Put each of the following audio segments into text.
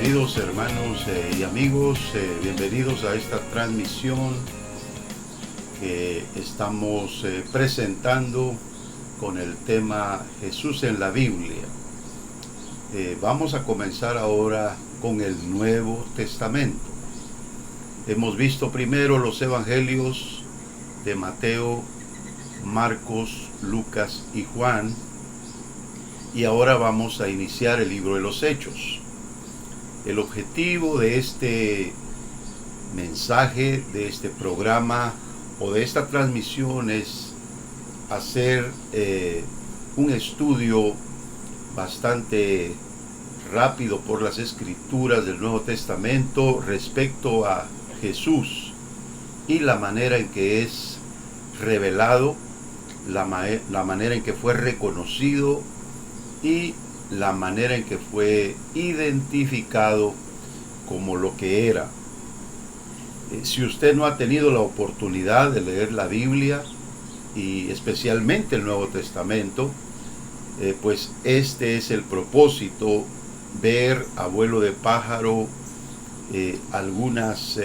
Queridos hermanos y amigos, bienvenidos a esta transmisión que estamos presentando con el tema Jesús en la Biblia. Vamos a comenzar ahora con el Nuevo Testamento. Hemos visto primero los evangelios de Mateo, Marcos, Lucas y Juan, y ahora vamos a iniciar el libro de los Hechos. El objetivo de este mensaje, de este programa o de esta transmisión es hacer un estudio bastante rápido por las escrituras del Nuevo Testamento respecto a Jesús y la manera en que es revelado, la manera en que fue reconocido y la manera en que fue identificado como lo que era. Si usted no ha tenido la oportunidad de leer la Biblia y especialmente el Nuevo Testamento, pues este es el propósito, ver a vuelo de pájaro algunas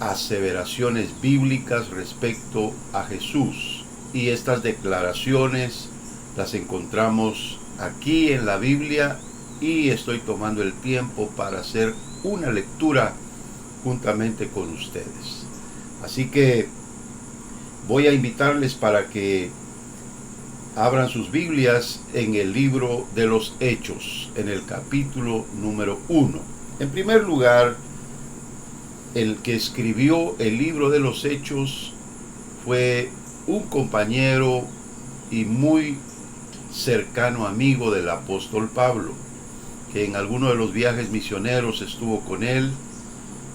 aseveraciones bíblicas respecto a Jesús, y estas declaraciones las encontramos aquí en la Biblia, y estoy tomando el tiempo para hacer una lectura juntamente con ustedes. Así que voy a invitarles para que abran sus Biblias en el libro de los Hechos, en el capítulo número 1. En primer lugar, el que escribió el libro de los Hechos fue un compañero y muy cercano amigo del apóstol Pablo, que en alguno de los viajes misioneros estuvo con él,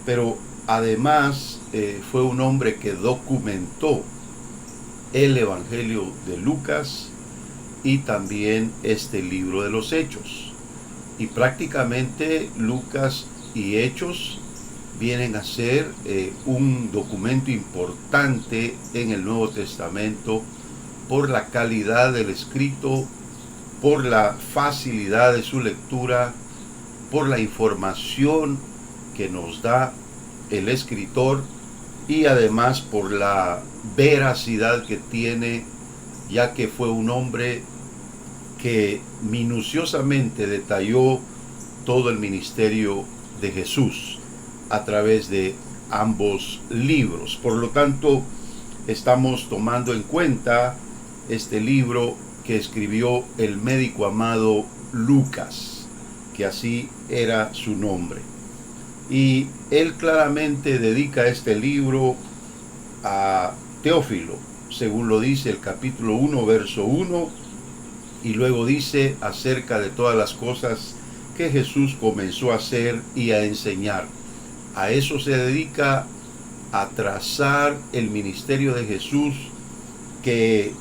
pero además fue un hombre que documentó el Evangelio de Lucas y también este libro de los Hechos. Y prácticamente Lucas y Hechos vienen a ser un documento importante en el Nuevo Testamento por la calidad del escrito, por la facilidad de su lectura, por la información que nos da el escritor y además por la veracidad que tiene, ya que fue un hombre que minuciosamente detalló todo el ministerio de Jesús a través de ambos libros. Por lo tanto, estamos tomando en cuenta este libro que escribió el médico amado Lucas, que así era su nombre. Y él claramente dedica este libro a Teófilo, según lo dice el capítulo 1, verso 1, y luego dice acerca de todas las cosas que Jesús comenzó a hacer y a enseñar. A eso se dedica, a trazar el ministerio de Jesús que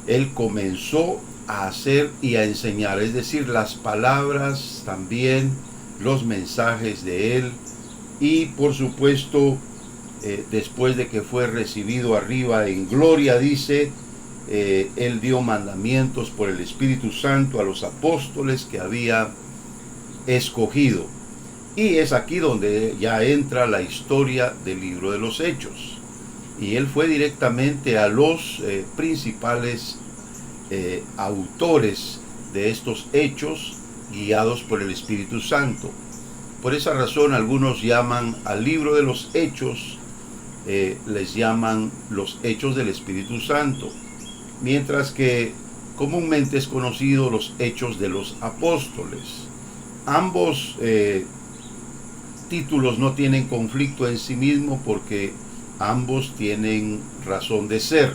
él comenzó a hacer y a enseñar, es decir, las palabras también, los mensajes de él, y por supuesto, después de que fue recibido arriba en gloria, dice, él dio mandamientos por el Espíritu Santo a los apóstoles que había escogido. Y es aquí donde ya entra la historia del libro de los Hechos. Y él fue directamente a los principales autores de estos hechos, guiados por el Espíritu Santo. Por esa razón algunos llaman al libro de los Hechos, les llaman los Hechos del Espíritu Santo, mientras que comúnmente es conocido los Hechos de los Apóstoles. Ambos títulos no tienen conflicto en sí mismo porque ambos tienen razón de ser,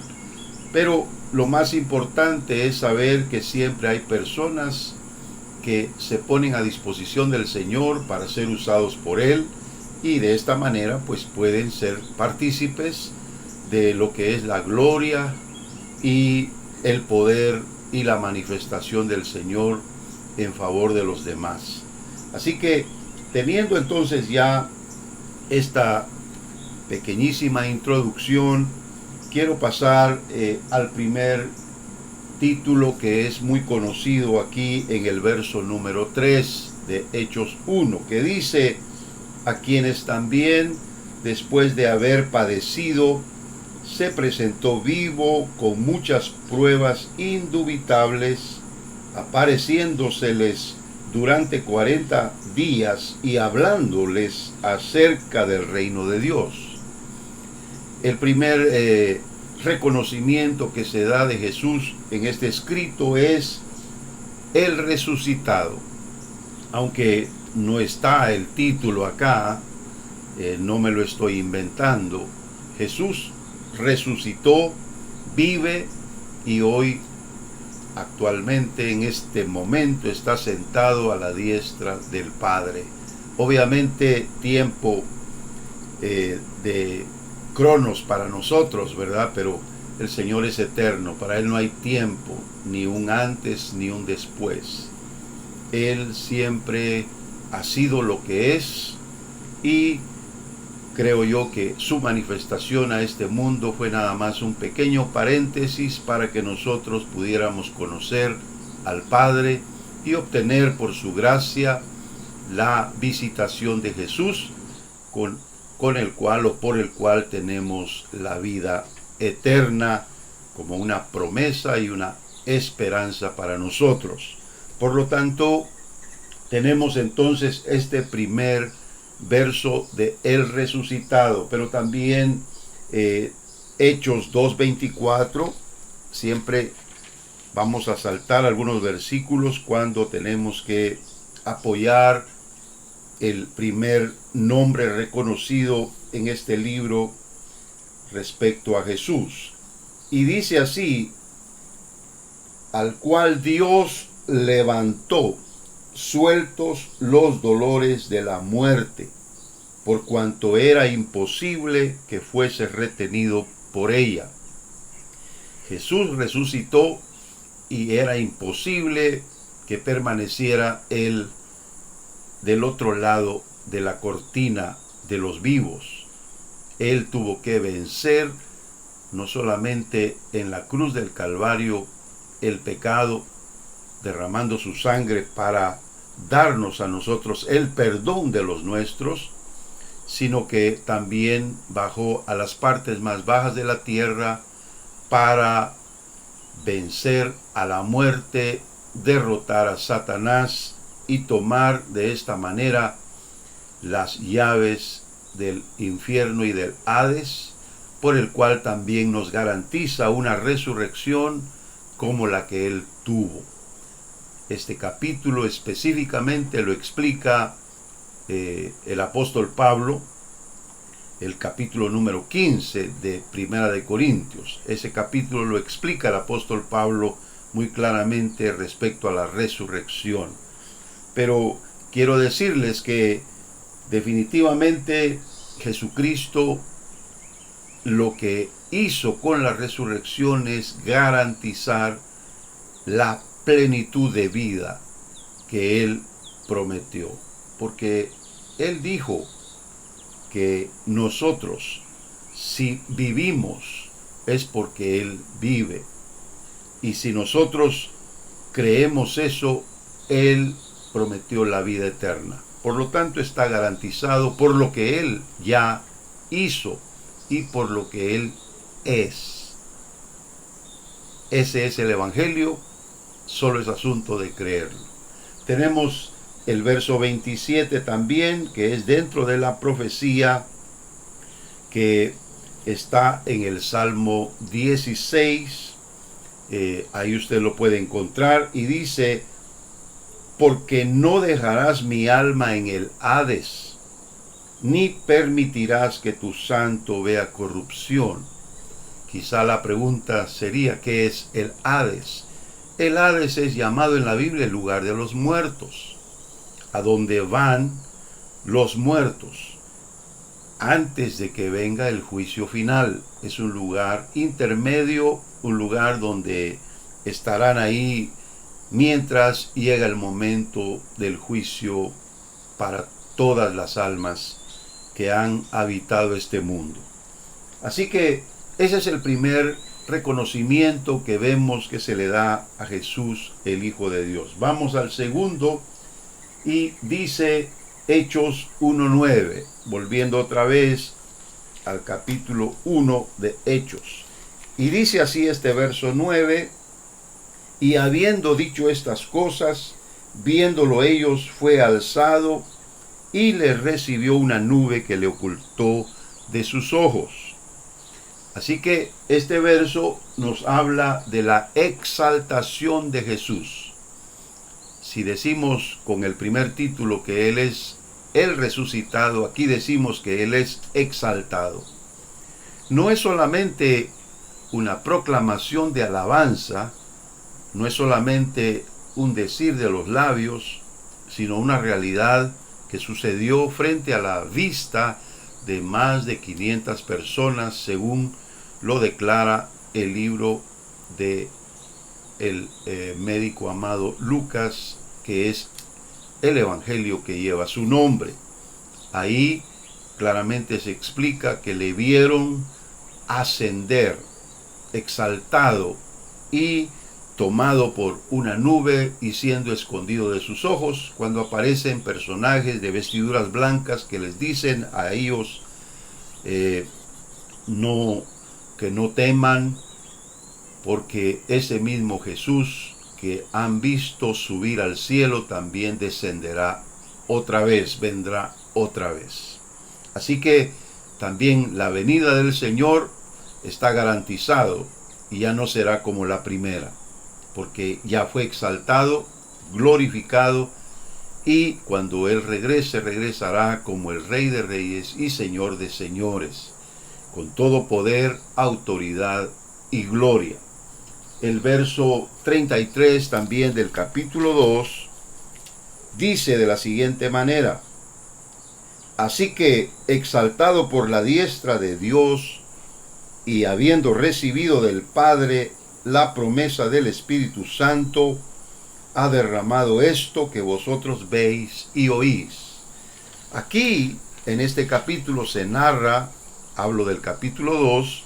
pero lo más importante es saber que siempre hay personas que se ponen a disposición del Señor para ser usados por Él, y de esta manera pues pueden ser partícipes de lo que es la gloria y el poder y la manifestación del Señor en favor de los demás. Así que, teniendo entonces ya esta pequeñísima introducción, quiero pasar al primer título, que es muy conocido aquí en el verso número 3, de Hechos 1, que dice: a quienes también, después de haber padecido, se presentó vivo con muchas pruebas indubitables, apareciéndoseles durante 40 días y hablándoles acerca del reino de Dios. El primer reconocimiento que se da de Jesús en este escrito es el resucitado. Aunque no está el título acá, no me lo estoy inventando. Jesús resucitó, vive y hoy, actualmente, en este momento, está sentado a la diestra del Padre. Obviamente, tiempo de cronos para nosotros, ¿verdad? Pero el Señor es eterno. Para Él no hay tiempo, ni un antes ni un después. Él siempre ha sido lo que es, y creo yo que su manifestación a este mundo fue nada más un pequeño paréntesis para que nosotros pudiéramos conocer al Padre y obtener por su gracia la visitación de Jesús, con el cual o por el cual tenemos la vida eterna como una promesa y una esperanza para nosotros. Por lo tanto, tenemos entonces este primer verso de el resucitado, pero también Hechos 2:24. Siempre vamos a saltar algunos versículos cuando tenemos que apoyar el primer nombre reconocido en este libro respecto a Jesús. Y dice así: al cual Dios levantó, sueltos los dolores de la muerte, por cuanto era imposible que fuese retenido por ella. Jesús resucitó y era imposible que permaneciera Él del otro lado de la cortina de los vivos. Él tuvo que vencer, no solamente en la cruz del Calvario, el pecado, derramando su sangre para darnos a nosotros el perdón de los nuestros, sino que también bajó a las partes más bajas de la tierra para vencer a la muerte, derrotar a Satanás y tomar de esta manera las llaves del infierno y del Hades, por el cual también nos garantiza una resurrección como la que Él tuvo. Este capítulo específicamente lo explica el apóstol Pablo, el capítulo número 15 de Primera de Corintios. Ese capítulo lo explica el apóstol Pablo muy claramente respecto a la resurrección. Pero quiero decirles que definitivamente Jesucristo lo que hizo con la resurrección es garantizar la plenitud de vida que Él prometió. Porque Él dijo que nosotros, si vivimos, es porque Él vive. Y si nosotros creemos eso, Él prometió la vida eterna. Por lo tanto, está garantizado por lo que Él ya hizo y por lo que Él es. Ese es el Evangelio, solo es asunto de creerlo. Tenemos el verso 27 también, que es dentro de la profecía que está en el Salmo 16. Ahí usted lo puede encontrar, y dice: porque no dejarás mi alma en el Hades, ni permitirás que tu santo vea corrupción. Quizá la pregunta sería: ¿qué es el Hades? El Hades es llamado en la Biblia el lugar de los muertos, a donde van los muertos antes de que venga el juicio final. Es un lugar intermedio, un lugar donde estarán ahí mientras llega el momento del juicio para todas las almas que han habitado este mundo. Así que ese es el primer reconocimiento que vemos que se le da a Jesús, el Hijo de Dios. Vamos al segundo, Y dice Hechos 1:9, volviendo otra vez al capítulo 1 de Hechos. Y dice así este verso 9: y habiendo dicho estas cosas, viéndolo ellos, fue alzado y le recibió una nube que le ocultó de sus ojos. Así que este verso nos habla de la exaltación de Jesús. Si decimos con el primer título que Él es el resucitado, aquí decimos que Él es exaltado. No es solamente una proclamación de alabanza, no es solamente un decir de los labios, sino una realidad que sucedió frente a la vista de más de 500 personas, según lo declara el libro de el médico amado Lucas, que es el evangelio que lleva su nombre. Ahí claramente se explica que le vieron ascender, exaltado y tomado por una nube y siendo escondido de sus ojos, cuando aparecen personajes de vestiduras blancas que les dicen a ellos que no teman, porque ese mismo Jesús que han visto subir al cielo también descenderá otra vez, vendrá otra vez. Así que también la venida del Señor está garantizado y ya no será como la primera, porque ya fue exaltado, glorificado, y cuando Él regrese, regresará como el Rey de Reyes y Señor de Señores, con todo poder, autoridad y gloria. El verso 33 también del capítulo 2 dice de la siguiente manera: así que, exaltado por la diestra de Dios y habiendo recibido del Padre la promesa del Espíritu Santo, ha derramado esto que vosotros veis y oís. Aquí, en este capítulo se narra, hablo del capítulo 2,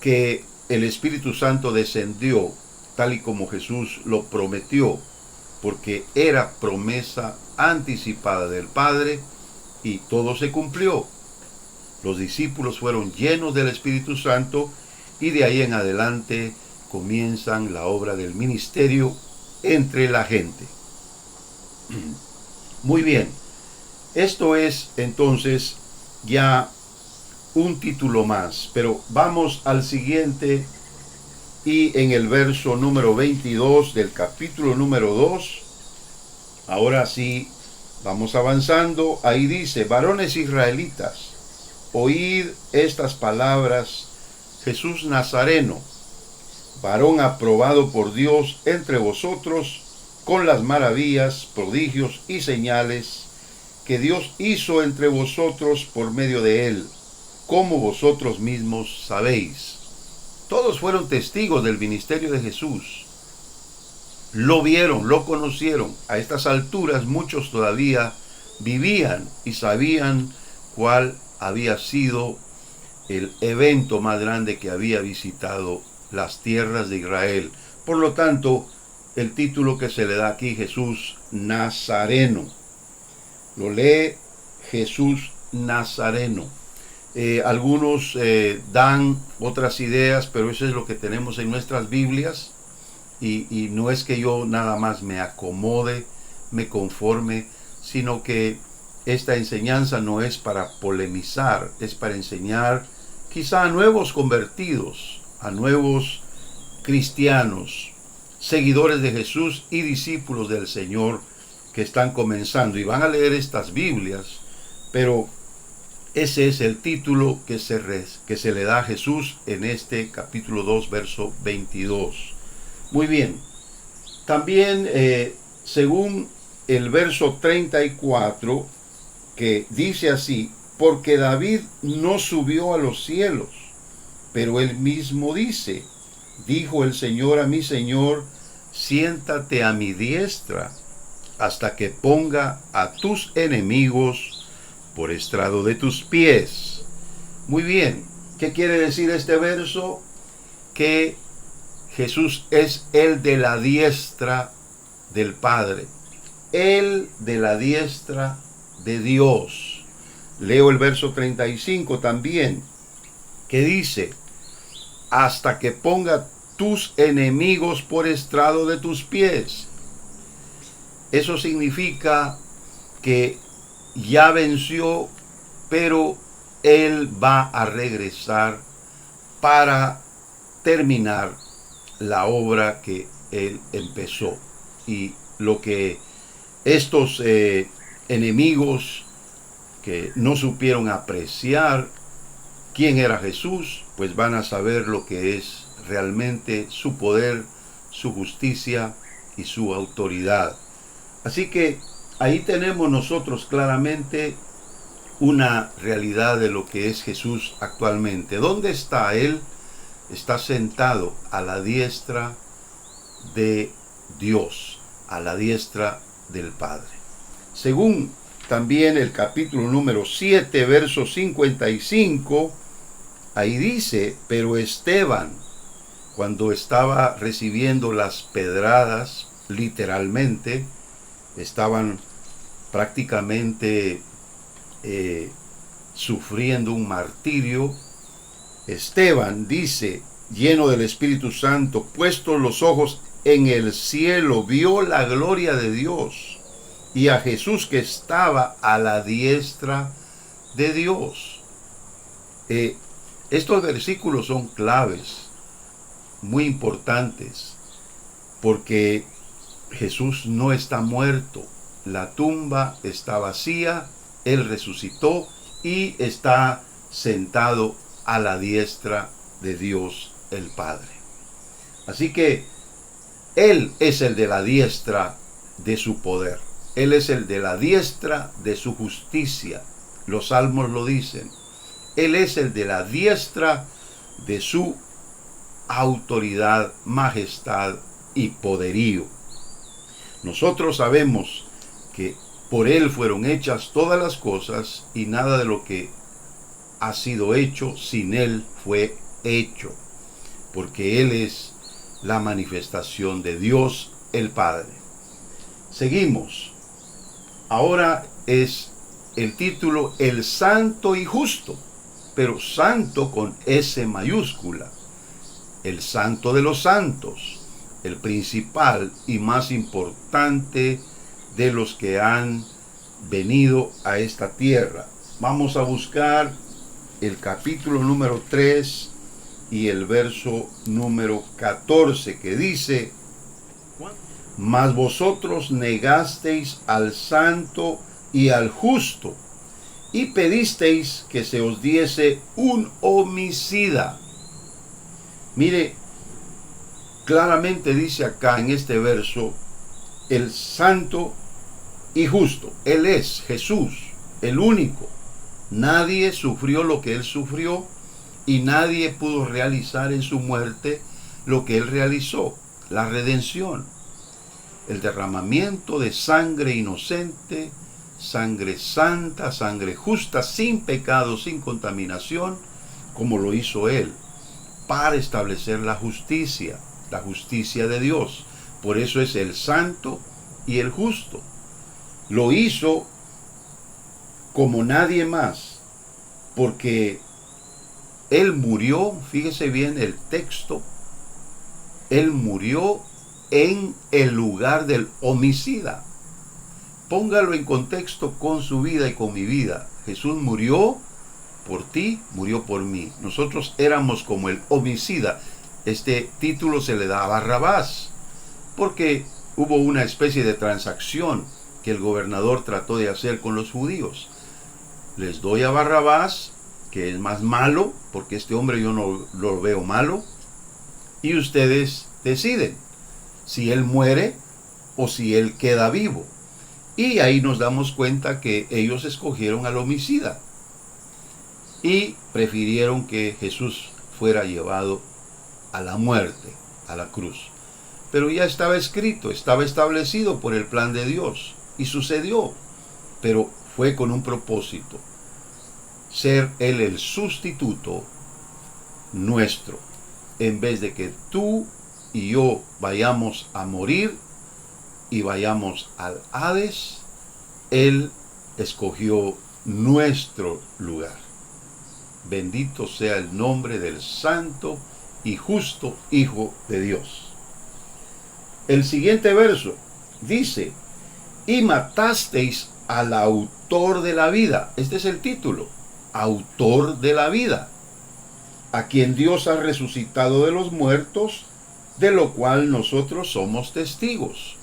que el Espíritu Santo descendió, tal y como Jesús lo prometió, porque era promesa anticipada del Padre, y todo se cumplió. Los discípulos fueron llenos del Espíritu Santo, y de ahí en adelante comienzan la obra del ministerio entre la gente. Muy bien, esto es entonces ya un título más, pero vamos al siguiente, y en el verso número 22 del capítulo número 2, ahora sí, vamos avanzando. Ahí dice: varones israelitas, oíd estas palabras, Jesús Nazareno, varón aprobado por Dios entre vosotros, con las maravillas, prodigios y señales que Dios hizo entre vosotros por medio de él, como vosotros mismos sabéis. Todos fueron testigos del ministerio de Jesús. Lo vieron, lo conocieron. A estas alturas muchos todavía vivían y sabían cuál había sido el evento más grande que había visitado las tierras de Israel. Por lo tanto, el título que se le da aquí, Jesús Nazareno. Lo lee Jesús Nazareno. Algunos dan otras ideas, pero eso es lo que tenemos en nuestras Biblias, y no es que yo nada más me acomode, me conforme, sino que esta enseñanza no es para polemizar, es para enseñar quizá a nuevos convertidos, a nuevos cristianos, seguidores de Jesús y discípulos del Señor que están comenzando y van a leer estas Biblias, pero ese es el título que se le da a Jesús en este capítulo 2, verso 22. Muy bien, también según el verso 34, que dice así: porque David no subió a los cielos, pero él mismo dice: dijo el Señor a mi Señor, siéntate a mi diestra, hasta que ponga a tus enemigos por estrado de tus pies. Muy bien, ¿qué quiere decir este verso? Que Jesús es el de la diestra del Padre. el de la diestra de Dios. Leo el verso 35 también, que dice, hasta que ponga tus enemigos por estrado de tus pies. Eso significa que ya venció, pero Él va a regresar para terminar la obra que Él empezó. Y lo que estos enemigos que no supieron apreciar quién era Jesús, pues van a saber lo que es realmente su poder, su justicia y su autoridad. Así que ahí tenemos nosotros claramente una realidad de lo que es Jesús actualmente. ¿Dónde está Él? Está sentado a la diestra de Dios, a la diestra del Padre. Según también el capítulo número 7, verso 55, ahí dice, pero Esteban, cuando estaba recibiendo las pedradas, literalmente, estaban prácticamente sufriendo un martirio. Esteban dice, lleno del Espíritu Santo, puestos los ojos en el cielo, vio la gloria de Dios y a Jesús que estaba a la diestra de Dios. Estos versículos son claves, muy importantes, porque Jesús no está muerto, la tumba está vacía, Él resucitó y está sentado a la diestra de Dios el Padre. Así que Él es el de la diestra de su poder, Él es el de la diestra de su justicia. Los salmos lo dicen. Él es el de la diestra de su autoridad, majestad y poderío. Nosotros sabemos que por Él fueron hechas todas las cosas y nada de lo que ha sido hecho sin Él fue hecho, porque Él es la manifestación de Dios el Padre. Seguimos. Ahora es el título El Santo y Justo, pero santo con S mayúscula. El Santo de los Santos, el principal y más importante de los que han venido a esta tierra. Vamos a buscar el capítulo número 3 y el verso número 14, que dice, mas vosotros negasteis al santo y al justo, y pedisteis que se os diese un homicida. Mire, claramente dice acá en este verso, el santo y justo. Él es Jesús, el único. Nadie sufrió lo que Él sufrió y nadie pudo realizar en su muerte lo que Él realizó, la redención, el derramamiento de sangre inocente, sangre santa, sangre justa, sin pecado, sin contaminación, como lo hizo Él, para establecer la justicia de Dios. Por eso es el santo y el justo. Lo hizo como nadie más, porque Él murió, fíjese bien el texto, Él murió en el lugar del homicida. Póngalo en contexto con su vida y con mi vida. Jesús murió por ti, murió por mí. Nosotros éramos como el homicida. Este título se le da a Barrabás, porque hubo una especie de transacción que el gobernador trató de hacer con los judíos. Les doy a Barrabás, que es más malo, porque este hombre yo no lo veo malo, y ustedes deciden si él muere o si él queda vivo. Y ahí nos damos cuenta que ellos escogieron al homicida y prefirieron que Jesús fuera llevado a la muerte, a la cruz. Pero ya estaba escrito, estaba establecido por el plan de Dios y sucedió, pero fue con un propósito: ser Él el sustituto nuestro. En vez de que tú y yo vayamos a morir, y vayamos al Hades, Él escogió nuestro lugar. Bendito sea el nombre del santo y justo Hijo de Dios. El siguiente verso dice: y matasteis al autor de la vida. Este es el título, autor de la vida, a quien Dios ha resucitado de los muertos, de lo cual nosotros somos testigos.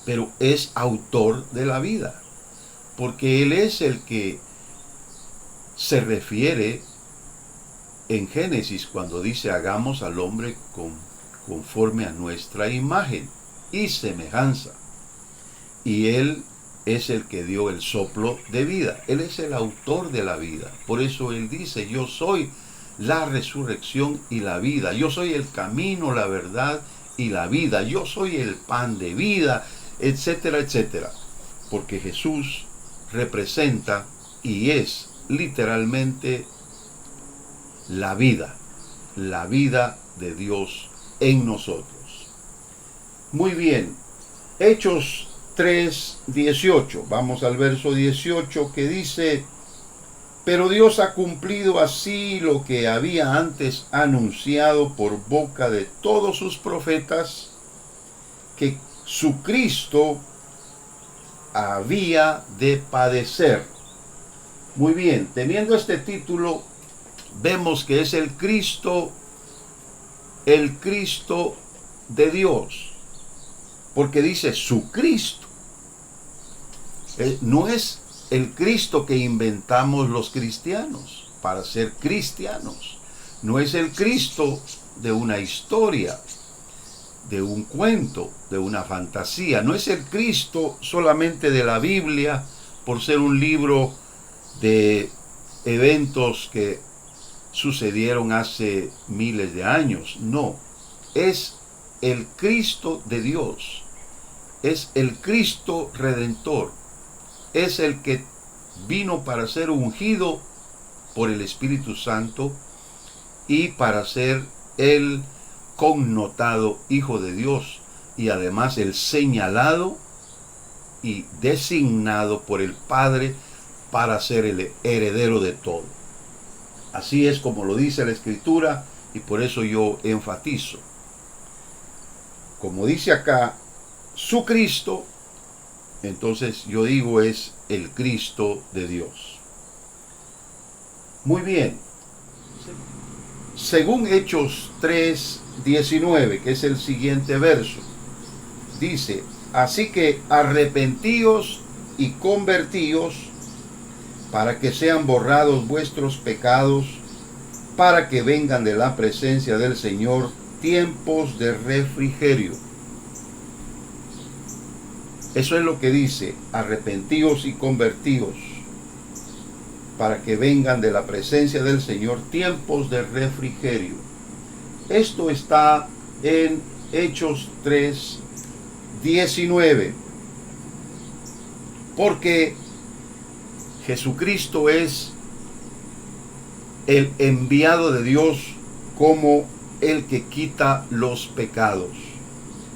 Pero es autor de la vida, porque Él es el que se refiere en Génesis cuando dice: hagamos al hombre conforme a nuestra imagen y semejanza. Y Él es el que dio el soplo de vida. Él es el autor de la vida. Por eso Él dice: yo soy la resurrección y la vida. Yo soy el camino, la verdad y la vida. Yo soy el pan de vida, etcétera, etcétera. Porque Jesús representa y es literalmente la vida de Dios en nosotros. Muy bien, Hechos 3:18, vamos al verso 18 que dice: pero Dios ha cumplido así lo que había antes anunciado por boca de todos sus profetas, que su Cristo había de padecer. Muy bien, teniendo este título, vemos que es el Cristo de Dios, porque dice su Cristo. No es el Cristo que inventamos los cristianos para ser cristianos. No es el Cristo de una historia, de un cuento, de una fantasía. No es el Cristo solamente de la Biblia por ser un libro de eventos que sucedieron hace miles de años. No, es el Cristo de Dios. Es el Cristo Redentor. Es el que vino para ser ungido por el Espíritu Santo y para ser el connotado Hijo de Dios, y además el señalado y designado por el Padre para ser el heredero de todo. Así es como lo dice la Escritura, y por eso yo enfatizo. Como dice acá, su Cristo, entonces yo digo es el Cristo de Dios. Muy bien. Según Hechos 3:19, que es el siguiente verso, dice: así que arrepentíos y convertíos para que sean borrados vuestros pecados, para que vengan de la presencia del Señor tiempos de refrigerio. Eso es lo que dice: arrepentíos y convertíos, para que vengan de la presencia del Señor tiempos de refrigerio. Esto está en Hechos 3:19. Porque Jesucristo es el enviado de Dios como el que quita los pecados.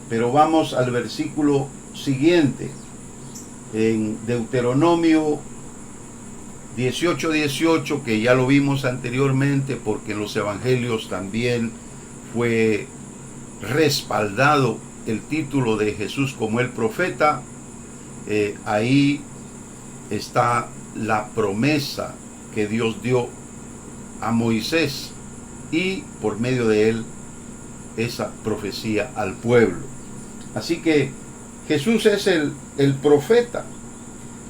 Pero vamos al versículo siguiente, en Deuteronomio 18:18, que ya lo vimos anteriormente, porque en los evangelios también fue respaldado el título de Jesús como el profeta. Ahí está la promesa que Dios dio a Moisés y por medio de él esa profecía al pueblo. Así que Jesús es el profeta,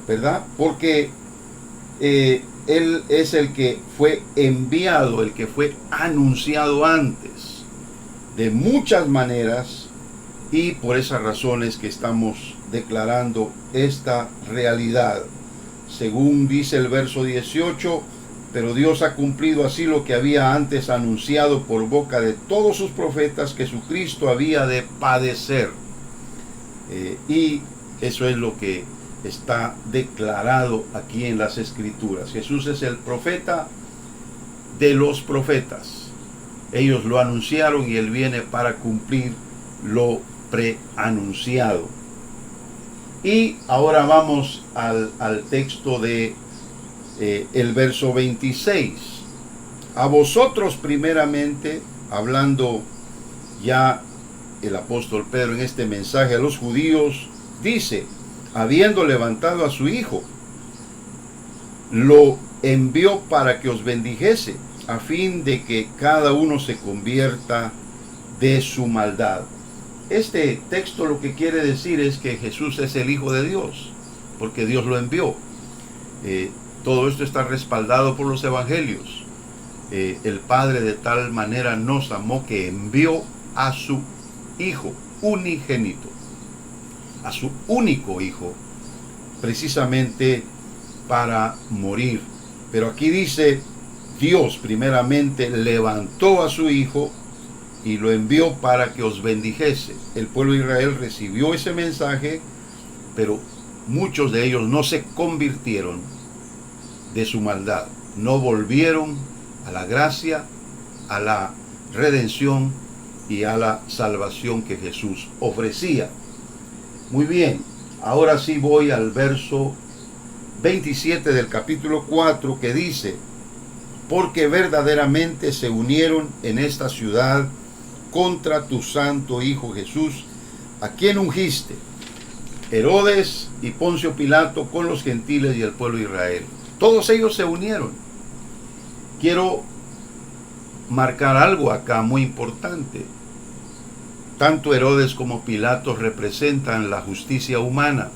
¿verdad? Porque Él es el que fue enviado, el que fue anunciado antes, de muchas maneras, y por esas razones que estamos declarando esta realidad. Según dice el verso 18, pero Dios ha cumplido así lo que había antes anunciado por boca de todos sus profetas, que su Cristo había de padecer. Y eso es lo que está declarado aquí en las Escrituras. Jesús es el profeta de los profetas. Ellos lo anunciaron y Él viene para cumplir lo preanunciado. Y ahora vamos al texto de el verso 26. A vosotros primeramente, hablando ya el apóstol Pedro en este mensaje a los judíos, dice, habiendo levantado a su hijo, lo envió para que os bendijese, a fin de que cada uno se convierta de su maldad. Este texto lo que quiere decir es que Jesús es el Hijo de Dios, porque Dios lo envió. Todo esto está respaldado por los evangelios. El Padre de tal manera nos amó que envió a su Hijo unigénito, a su único Hijo, precisamente para morir. Pero aquí dice, Dios primeramente levantó a su Hijo y lo envió para que os bendijese. El pueblo de Israel recibió ese mensaje, pero muchos de ellos no se convirtieron de su maldad, no volvieron a la gracia, a la redención y a la salvación que Jesús ofrecía. Muy bien, ahora sí voy al verso 27 del capítulo 4, que dice, porque verdaderamente se unieron en esta ciudad contra tu santo Hijo Jesús, a quien ungiste, Herodes y Poncio Pilato, con los gentiles y el pueblo de Israel. Todos ellos se unieron. Quiero marcar algo acá muy importante. Tanto Herodes como Pilato representan la justicia humana,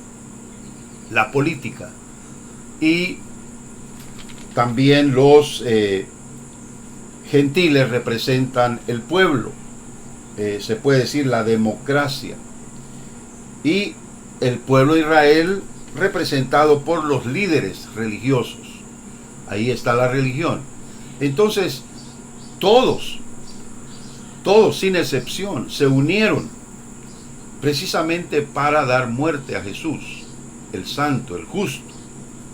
la política, y también los gentiles representan el pueblo, se puede decir la democracia, y el pueblo de Israel representado por los líderes religiosos. Ahí está la religión. Entonces, todos sin excepción se unieron precisamente para dar muerte a Jesús, el santo, el justo,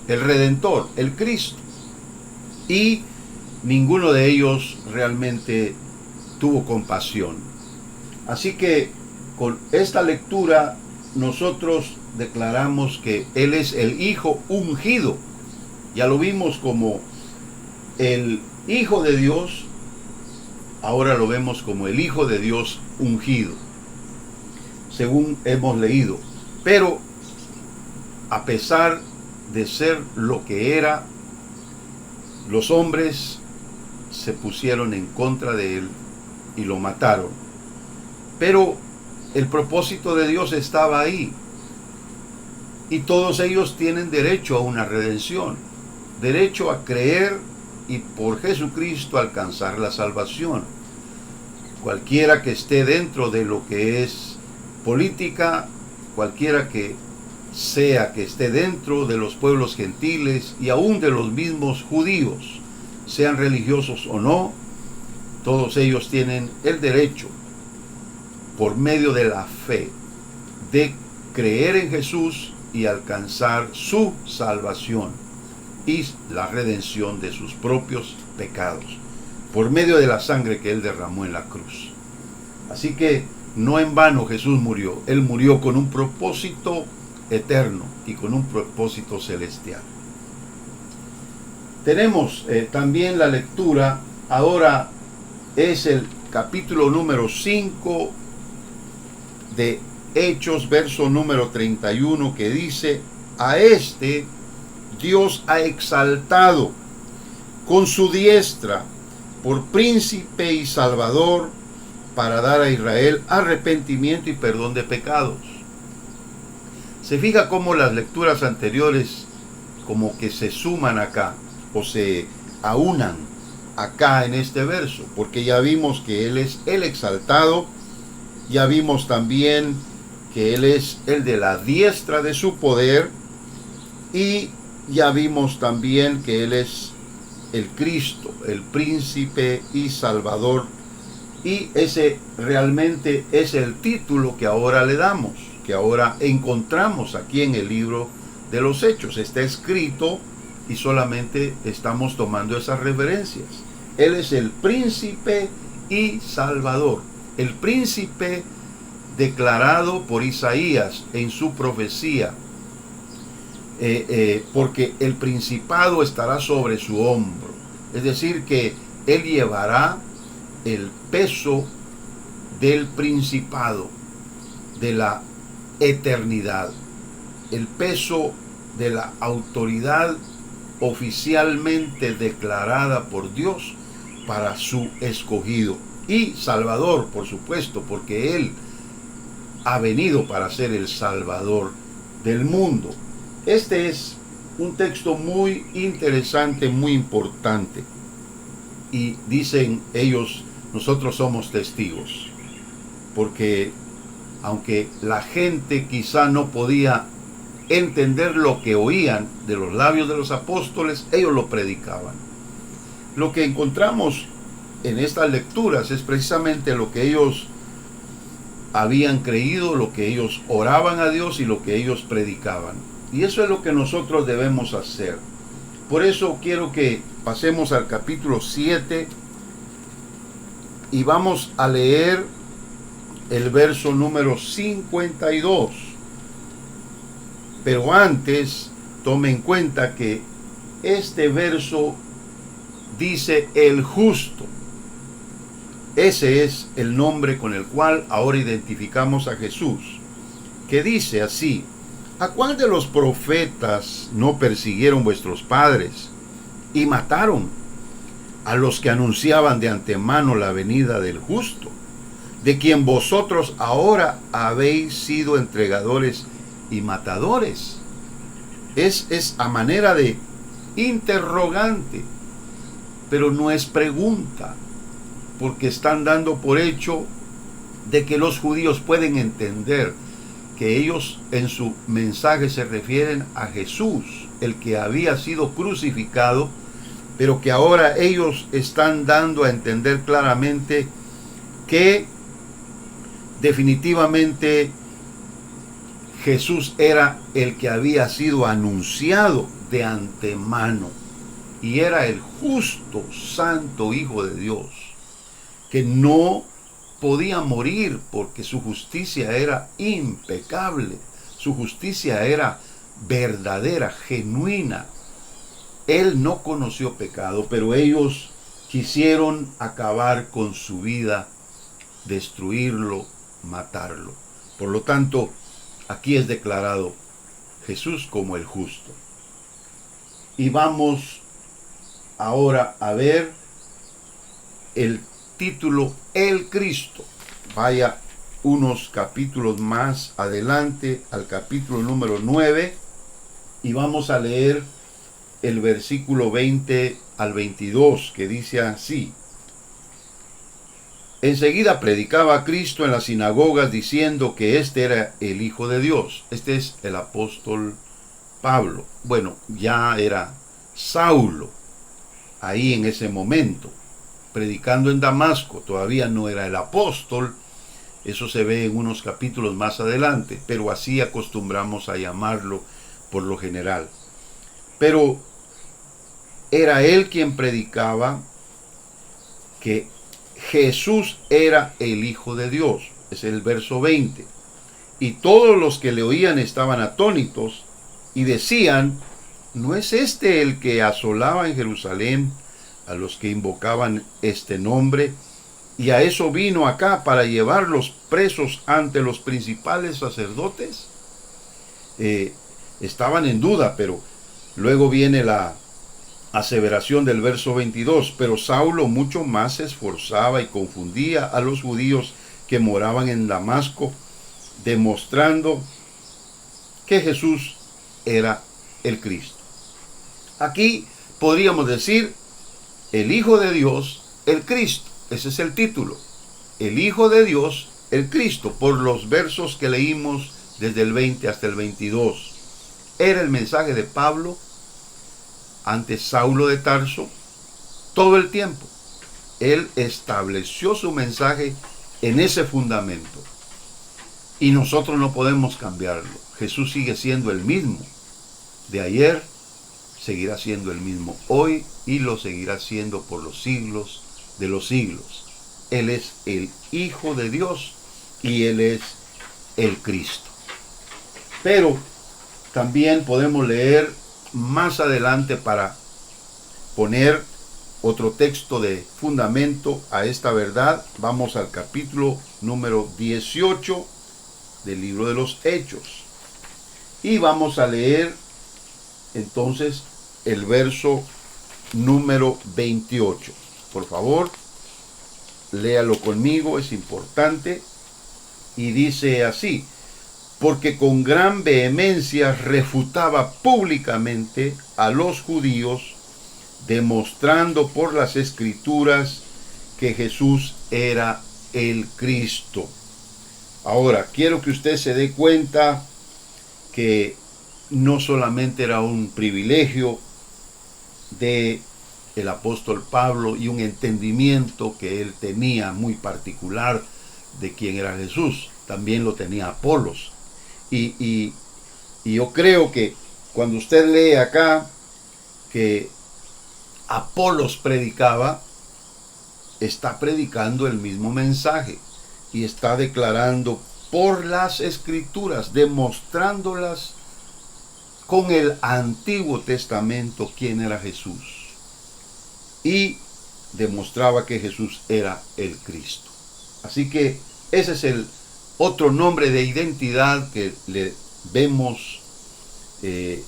el redentor, el Cristo. Y ninguno de ellos realmente tuvo compasión. Así que con esta lectura nosotros declaramos que Él es el Hijo ungido. Ya lo vimos como el Hijo de Dios, ahora lo vemos como el Hijo de Dios ungido, según hemos leído. Pero a pesar de ser lo que era, los hombres se pusieron en contra de Él y lo mataron. Pero el propósito de Dios estaba ahí. Y todos ellos tienen derecho a una redención, derecho a creer y por Jesucristo alcanzar la salvación. Cualquiera que esté dentro de lo que es política, cualquiera que sea que esté dentro de los pueblos gentiles y aún de los mismos judíos, sean religiosos o no, todos ellos tienen el derecho, por medio de la fe, de creer en Jesús y alcanzar su salvación y la redención de sus propios pecados, por medio de la sangre que Él derramó en la cruz. Así que no en vano Jesús murió. Él murió con un propósito eterno y con un propósito celestial. Tenemos también la lectura, ahora es el capítulo número 5 de Hechos, verso número 31, que dice, a este Dios ha exaltado con su diestra por príncipe y salvador, para dar a Israel arrepentimiento y perdón de pecados. Se fija cómo las lecturas anteriores como que se suman acá, o se aunan acá en este verso, porque ya vimos que Él es el exaltado, ya vimos también que Él es el de la diestra de su poder, y ya vimos también que Él es el Cristo, el príncipe y salvador, y ese realmente es el título que ahora le damos, que ahora encontramos aquí en el libro de los Hechos. Está escrito y solamente estamos tomando esas referencias. Él es el príncipe y salvador, el príncipe declarado por Isaías en su profecía porque el principado estará sobre su hombro. Es decir, que él llevará el peso del principado, de la eternidad, el peso de la autoridad oficialmente declarada por Dios para su escogido y Salvador, por supuesto, porque Él ha venido para ser el Salvador del mundo. Este es un texto muy interesante, muy importante. Y dicen ellos, nosotros somos testigos, porque aunque la gente quizá no podía entender lo que oían de los labios de los apóstoles, ellos lo predicaban. Lo que encontramos en estas lecturas es precisamente lo que ellos habían creído, lo que ellos oraban a Dios y lo que ellos predicaban. Y eso es lo que nosotros debemos hacer. Por eso quiero que pasemos al capítulo 7 y vamos a leer el verso número 52. Pero antes, tome en cuenta que este verso dice el justo. Ese es el nombre con el cual ahora identificamos a Jesús, que dice así: ¿a cuál de los profetas no persiguieron vuestros padres y mataron a los que anunciaban de antemano la venida del justo, de quien vosotros ahora habéis sido entregadores y matadores? Es a manera de interrogante, pero no es pregunta, porque están dando por hecho de que los judíos pueden entender que ellos en su mensaje se refieren a Jesús, el que había sido crucificado, pero que ahora ellos están dando a entender claramente que definitivamente Jesús era el que había sido anunciado de antemano y era el justo, santo Hijo de Dios, que no podía morir porque su justicia era impecable, su justicia era verdadera, genuina. Él no conoció pecado, pero ellos quisieron acabar con su vida, destruirlo, matarlo. Por lo tanto, aquí es declarado Jesús como el justo. Y vamos ahora a ver el título El Cristo. Vaya unos capítulos más adelante al capítulo número 9 y vamos a leer el versículo 20 al 22, que dice así: enseguida predicaba a Cristo en las sinagogas diciendo que este era el Hijo de Dios. Este es el apóstol Pablo. Bueno, ya era Saulo ahí en ese momento, predicando en Damasco. Todavía no era el apóstol. Eso se ve en unos capítulos más adelante, pero así acostumbramos a llamarlo por lo general. Pero era él quien predicaba que Jesús era el Hijo de Dios. Es el verso 20. Y todos los que le oían estaban atónitos y decían: ¿no es este el que asolaba en Jerusalén a los que invocaban este nombre? Y a eso vino acá, para llevarlos presos ante los principales sacerdotes. Estaban en duda, pero luego viene la aseveración del verso 22. Pero Saulo mucho más se esforzaba y confundía a los judíos que moraban en Damasco, demostrando que Jesús era el Cristo. Aquí podríamos decir el Hijo de Dios, el Cristo. Ese es el título. El Hijo de Dios, el Cristo, por los versos que leímos desde el 20 hasta el 22. Era el mensaje de Pablo ante Saulo de Tarso todo el tiempo. Él estableció su mensaje en ese fundamento. Y nosotros no podemos cambiarlo. Jesús sigue siendo el mismo. De ayer seguirá siendo el mismo hoy y lo seguirá siendo por los siglos de los siglos. Él es el Hijo de Dios y Él es el Cristo. Pero también podemos leer más adelante para poner otro texto de fundamento a esta verdad. Vamos al capítulo número 18 del libro de los Hechos. Y vamos a leer entonces el verso número 28. Por favor, léalo conmigo, es importante. Y dice así: porque con gran vehemencia refutaba públicamente a los judíos, demostrando por las Escrituras que Jesús era el Cristo. Ahora, quiero que usted se dé cuenta que no solamente era un privilegio de el apóstol Pablo y un entendimiento que él tenía muy particular de quién era Jesús, también lo tenía Apolos. Y yo creo que cuando usted lee acá que Apolos predicaba, está predicando el mismo mensaje y está declarando por las Escrituras, demostrándolas con el Antiguo Testamento quién era Jesús, y demostraba que Jesús era el Cristo. Así que ese es el otro nombre de identidad que le vemos, que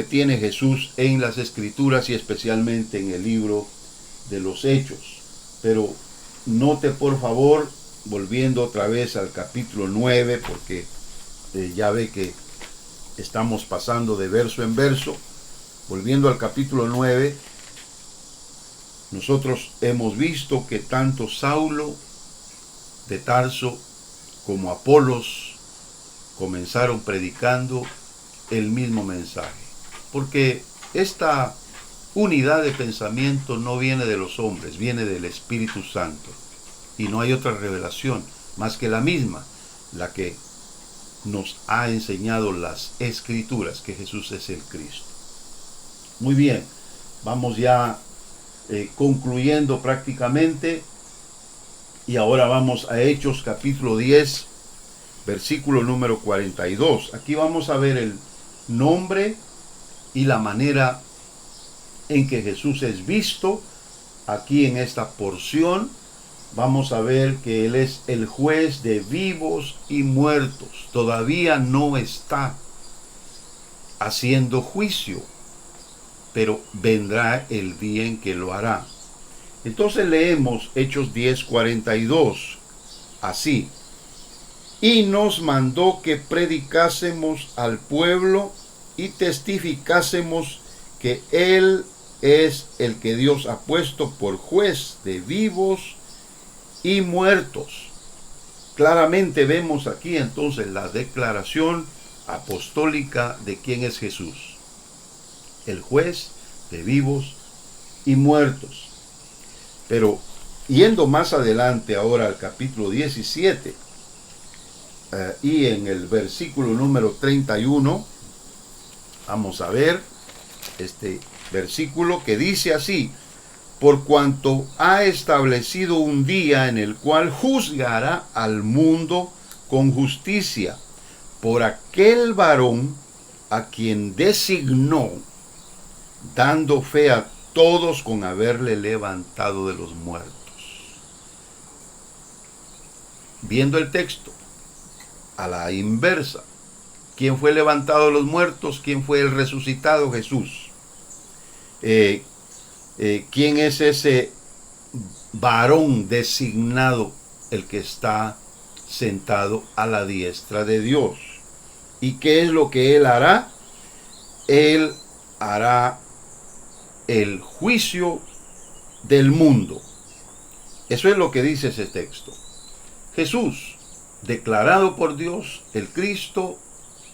tiene Jesús en las Escrituras y especialmente en el libro de los Hechos. Pero note por favor, volviendo otra vez al capítulo 9, porque ya ve que estamos pasando de verso en verso. Volviendo al capítulo 9, nosotros hemos visto que tanto Saulo de Tarso como Apolos comenzaron predicando el mismo mensaje, porque esta unidad de pensamiento no viene de los hombres, viene del Espíritu Santo, y no hay otra revelación más que la misma, la que nos ha enseñado las Escrituras, que Jesús es el Cristo. Muy bien, vamos ya concluyendo prácticamente, y ahora vamos a Hechos capítulo 10, versículo número 42. Aquí vamos a ver el nombre y la manera en que Jesús es visto. Aquí en esta porción vamos a ver que Él es el juez de vivos y muertos. Todavía no está haciendo juicio, pero vendrá el día en que lo hará. Entonces leemos Hechos 10:42, así: y nos mandó que predicásemos al pueblo y testificásemos que Él es el que Dios ha puesto por juez de vivos y muertos. Claramente vemos aquí entonces la declaración apostólica de quién es Jesús, el juez de vivos y muertos. Pero yendo más adelante ahora al capítulo 17, y en el versículo número 31, vamos a ver este versículo que dice así: por cuanto ha establecido un día en el cual juzgará al mundo con justicia por aquel varón a quien designó, dando fe a todos con haberle levantado de los muertos. Viendo el texto a la inversa, ¿quién fue levantado de los muertos? ¿Quién fue el resucitado? Jesús. ¿Quién es ese varón designado? El que está sentado a la diestra de Dios. ¿Y qué es lo que Él hará? Él hará el juicio del mundo. Eso es lo que dice ese texto. Jesús, declarado por Dios, el Cristo,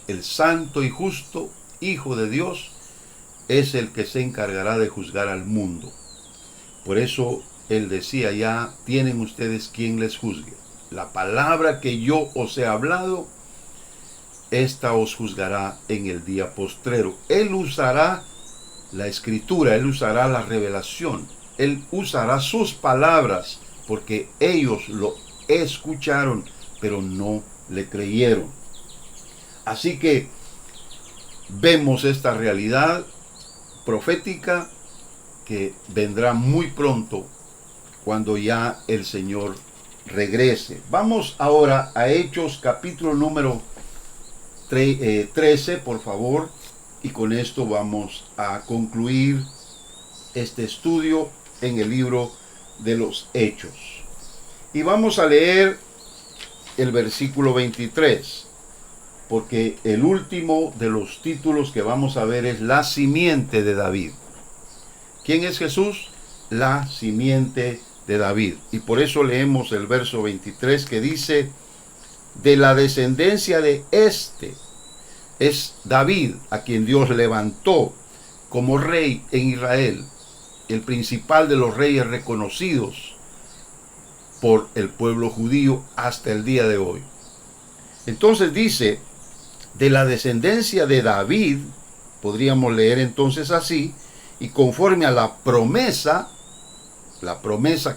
el santo y justo Hijo de Dios, es el que se encargará de juzgar al mundo. Por eso Él decía: ya tienen ustedes quien les juzgue. La palabra que yo os he hablado, esta os juzgará en el día postrero. Él usará la Escritura, Él usará la revelación, Él usará sus palabras, porque ellos lo escucharon, pero no le creyeron. Así que vemos esta realidad profética que vendrá muy pronto cuando ya el Señor regrese. Vamos ahora a Hechos capítulo número 13, por favor, y con esto vamos a concluir este estudio en el libro de los Hechos. Y vamos a leer el versículo 23, porque el último de los títulos que vamos a ver es la simiente de David. ¿Quién es Jesús? La simiente de David. Y por eso leemos el verso 23 que dice: de la descendencia de este es David, a quien Dios levantó como rey en Israel, el principal de los reyes reconocidos por el pueblo judío hasta el día de hoy. Entonces dice, de la descendencia de David, podríamos leer entonces así, y conforme a la promesa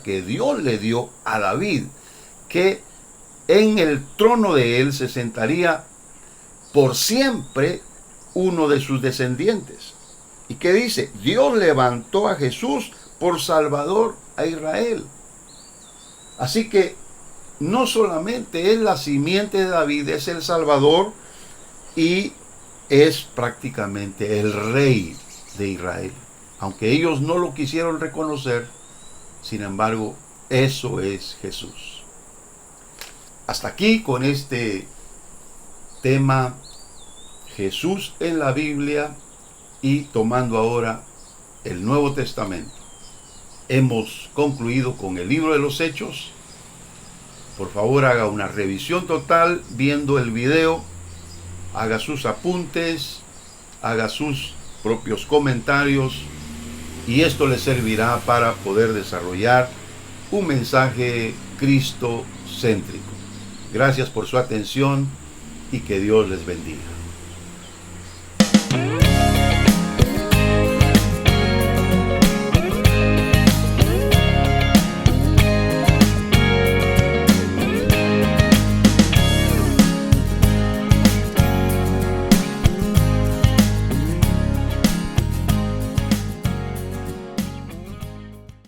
que Dios le dio a David, que en el trono de él se sentaría por siempre uno de sus descendientes. ¿Y qué dice? Dios levantó a Jesús por Salvador a Israel. Así que no solamente es la simiente de David, es el Salvador y es prácticamente el rey de Israel. Aunque ellos no lo quisieron reconocer, sin embargo, eso es Jesús. Hasta aquí con este tema, Jesús en la Biblia, y tomando ahora el Nuevo Testamento. Hemos concluido con el libro de los Hechos. Por favor, haga una revisión total viendo el video, haga sus apuntes, haga sus propios comentarios, y esto le servirá para poder desarrollar un mensaje cristocéntrico. Gracias por su atención y que Dios les bendiga.